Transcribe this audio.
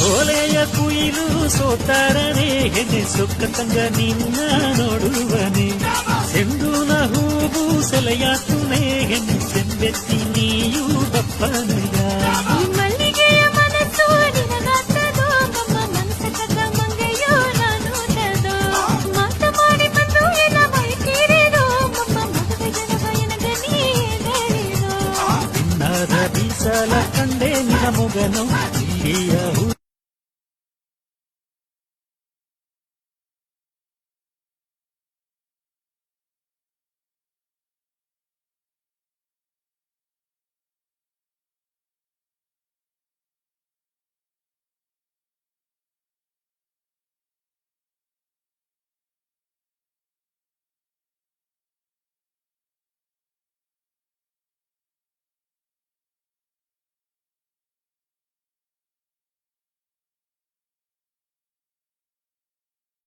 ಓಲೆಯ ಕುಯಿಲು ಸೋತಾರನೆ ಹೆಣ್ಣೆ ಸೊಕ್ಕತಂಗ ನಿನ್ನ ನೋಡುವನೆ ಸೆಂಡುನ ಹೂವು ಸೆಲೆಯಾತುನೆ ಹೆಣ್ಣು ಸೆಂಬೆತ್ತಿ ನೀಯು ಬಪ್ಪನೆ